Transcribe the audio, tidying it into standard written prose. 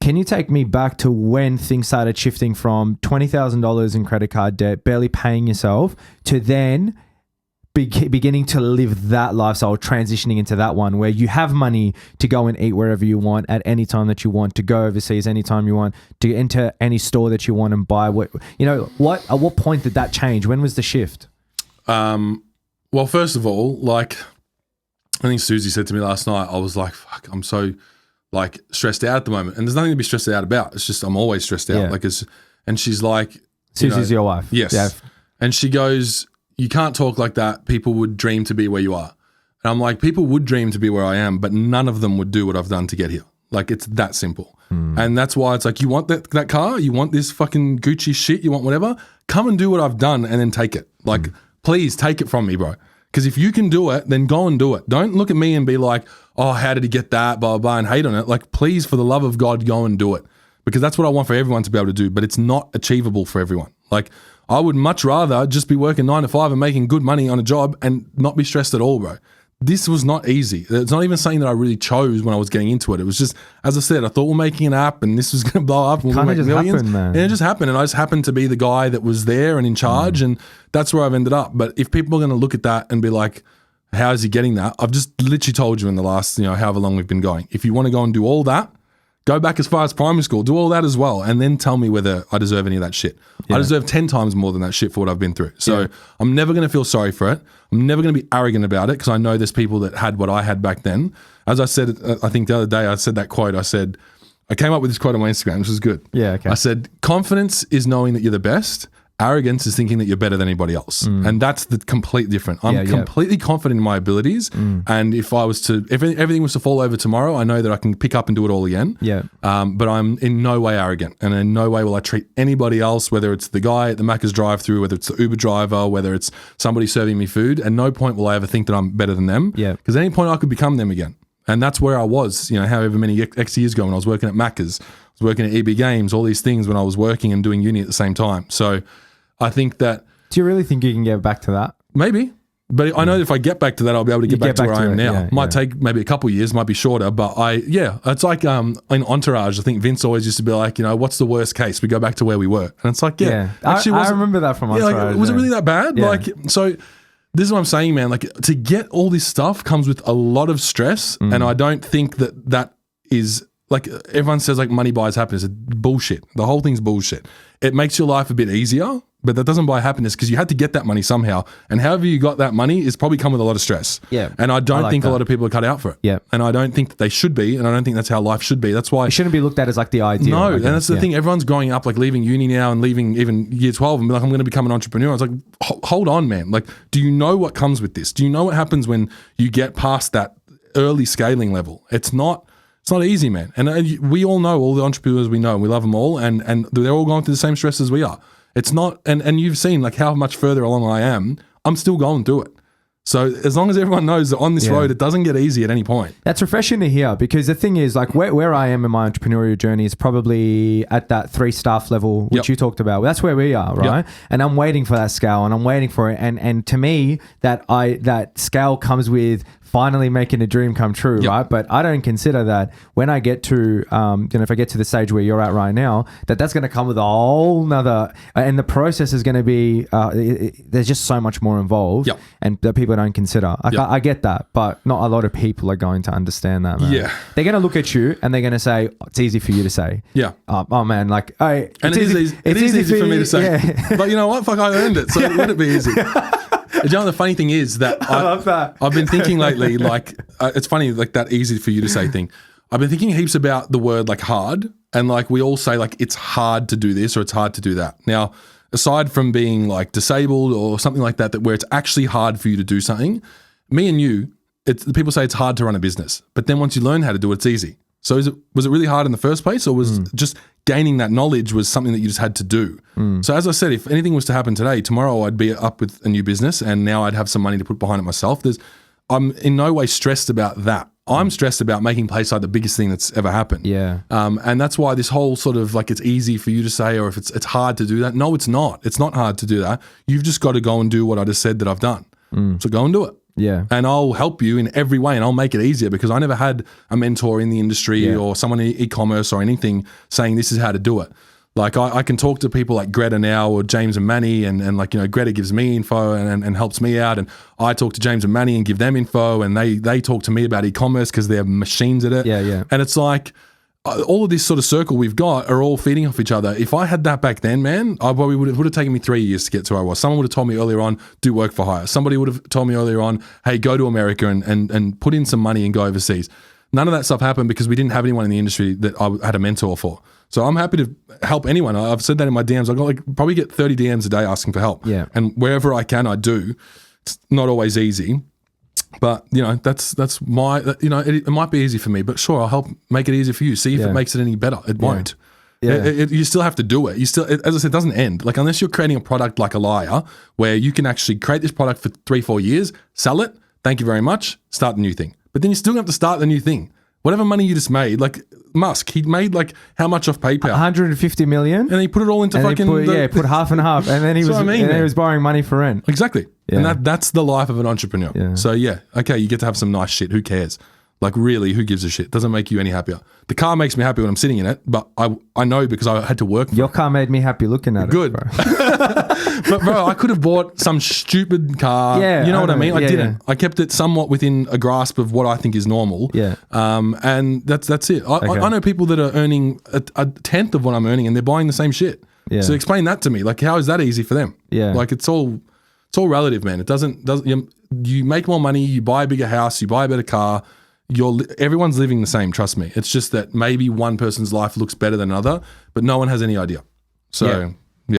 Can you take me back to when things started shifting from $20,000 in credit card debt, barely paying yourself, to then beginning to live that lifestyle, transitioning into that one where you have money to go and eat wherever you want at any time that you want, to go overseas anytime you want, to enter any store that you want and buy what, at what point did that change? When was the shift? Well, first of all, like, I think Susie said to me last night, I was like, fuck, I'm so like stressed out at the moment. And there's nothing to be stressed out about. It's just, I'm always stressed out. Yeah. And she's like, Susie's your wife. Yes. Yeah. And she goes, you can't talk like that. People would dream to be where you are. And I'm like, people would dream to be where I am, but none of them would do what I've done to get here. Like, it's that simple. And that's why it's like, you want that car? You want this fucking Gucci shit? You want whatever? Come and do what I've done and then take it. Like, please take it from me, bro. Because if you can do it, then go and do it. Don't look at me and be like, oh, how did he get that, blah, blah, blah, and hate on it. Like, please, for the love of God, go and do it. Because that's what I want for everyone to be able to do, but it's not achievable for everyone. Like, I would much rather just be working 9 to 5 and making good money on a job and not be stressed at all, bro. This was not easy. It's not even something that I really chose when I was getting into it. It was just, as I said, I thought we're making an app and this was going to blow up and we'll make millions. Happened, man. And it just happened. And I just happened to be the guy that was there and in charge. And that's where I've ended up. But if people are going to look at that and be like, how is he getting that? I've just literally told you in the last, however long we've been going. If you want to go and do all that, go back as far as primary school, do all that as well, and then tell me whether I deserve any of that shit. Yeah. I deserve 10 times more than that shit for what I've been through. So I'm never going to feel sorry for it. I'm never going to be arrogant about it because I know there's people that had what I had back then. As I said, I think the other day I said that quote. I came up with this quote on my Instagram, which was good. Yeah, okay. I said, confidence is knowing that you're the best. Arrogance is thinking that you're better than anybody else. And that's the complete different. I'm completely confident in my abilities. And if everything was to fall over tomorrow, I know that I can pick up and do it all again. Yeah. But I'm in no way arrogant. And in no way will I treat anybody else, whether it's the guy at the Macca's drive-through, whether it's the Uber driver, whether it's somebody serving me food. At no point will I ever think that I'm better than them. Yeah. Because at any point I could become them again. And that's where I was, however many X years ago when I was working at Macca's, I was working at EB Games, all these things when I was working and doing uni at the same time. So I think that... Do you really think you can get back to that? Maybe. But I know that if I get back to that, I'll be able to get back to where I am now. Yeah, might take maybe a couple of years, might be shorter, but it's like in Entourage, I think Vince always used to be like, what's the worst case? We go back to where we were. And it's like, actually, I remember that from Entourage. Was it really that bad? Yeah. So this is what I'm saying, man. Like, to get all this stuff comes with a lot of stress, and I don't think that is... Like, everyone says, like, money buys happiness. It's bullshit. The whole thing's bullshit. It makes your life a bit easier, but that doesn't buy happiness because you had to get that money somehow. And however you got that money is probably come with a lot of stress. Yeah. And I don't think a lot of people are cut out for it. Yeah. And I don't think that they should be. And I don't think that's how life should be. That's why... It shouldn't be looked at as like the ideal. No. And that's the thing. Everyone's growing up, like, leaving uni now and leaving even year 12 and be like, I'm going to become an entrepreneur. I was like, hold on, man. Like, do you know what comes with this? Do you know what happens when you get past that early scaling level? It's not easy, man. And we all know all the entrepreneurs we know, and we love them all, and they're all going through the same stress as we are. It's not, and you've seen like how much further along I am. I'm still going through it. So as long as everyone knows that on this road, it doesn't get easy at any point. That's refreshing to hear, because the thing is, like, where I am in my entrepreneurial journey is probably at that 3 staff level, which you talked about. Well, that's where we are, right? And I'm waiting for that scale, and I'm waiting for it. And to me, that scale comes with finally making a dream come true, right? But I don't consider that when I get to, if I get to the stage where you're at right now, that's going to come with a whole nother, and the process is going to be, there's just so much more involved, and that people don't consider. I get that, but not a lot of people are going to understand that, man. Yeah. They're going to look at you and they're going to say, it's easy for you to say. Yeah. Oh man, like, hey, and it is easy for me to say. Yeah. But you know what? Fuck, I earned it. So let it be easy. You know, the funny thing is that I love that. I've been thinking lately, like, it's funny, like that easy for you to say thing. I've been thinking heaps about the word like hard, and like we all say like it's hard to do this or it's hard to do that. Now, aside from being like disabled or something like that where it's actually hard for you to do something, me and you, people say it's hard to run a business, but then once you learn how to do it, it's easy. So was it really hard in the first place, or was just gaining that knowledge was something that you just had to do? So as I said, if anything was to happen today, tomorrow I'd be up with a new business and now I'd have some money to put behind it myself. I'm in no way stressed about that. I'm stressed about making Playside the biggest thing that's ever happened. Yeah. And that's why this whole sort of like it's easy for you to say, or if it's hard to do that. No, it's not. It's not hard to do that. You've just got to go and do what I just said that I've done. So go and do it. Yeah. And I'll help you in every way, and I'll make it easier because I never had a mentor in the industry or someone in e-commerce or anything saying this is how to do it. Like I can talk to people like Greta now or James and Manny and like, you know, Greta gives me info and helps me out. And I talk to James and Manny and give them info, and they talk to me about e-commerce because they're machines at it. Yeah. And it's like all of this sort of circle we've got are all feeding off each other. If I had that back then, man, I probably would have taken me 3 years to get to where I was. Someone would have told me earlier on, do work for hire. Somebody would have told me earlier on, hey, go to America and put in some money and go overseas. None of that stuff happened because we didn't have anyone in the industry that I had a mentor for. So I'm happy to help anyone. I've said that in my DMs. I got probably get 30 DMs a day asking for help. Yeah. And wherever I can, I do. It's not always easy, but you know, that's my, you know, it might be easy for me, but sure, I'll help make it easy for you. See if it makes it any better. It won't. Yeah. You still have to do it. As I said, it doesn't end. Like unless you're creating a product like a liar, where you can actually create this product for 3-4 years, sell it. Thank you very much. Start the new thing. But then you still have to start the new thing. Whatever money you just made, like Musk, he made like how much off PayPal? 150 million. And he put it all into fucking... put half and half. And then he was borrowing money for rent. Exactly. Yeah. And that's the life of an entrepreneur. Yeah. So yeah, okay, you get to have some nice shit. Who cares? Like really, who gives a shit? Doesn't make you any happier. The car makes me happy when I'm sitting in it, but I know because I had to work for Your car made me happy looking at Good. it. Good. But bro, I could have bought some stupid car. Yeah, you know what I mean? I didn't. Yeah. I kept it somewhat within a grasp of what I think is normal. Yeah. And that's it. I know people that are earning a tenth of what I'm earning and they're buying the same shit. Yeah. So explain that to me. Like, how is that easy for them? Yeah. Like it's all relative, man. It doesn't you make more money, you buy a bigger house, you buy a better car. Everyone's living the same, trust me. It's just that maybe one person's life looks better than another, but no one has any idea. So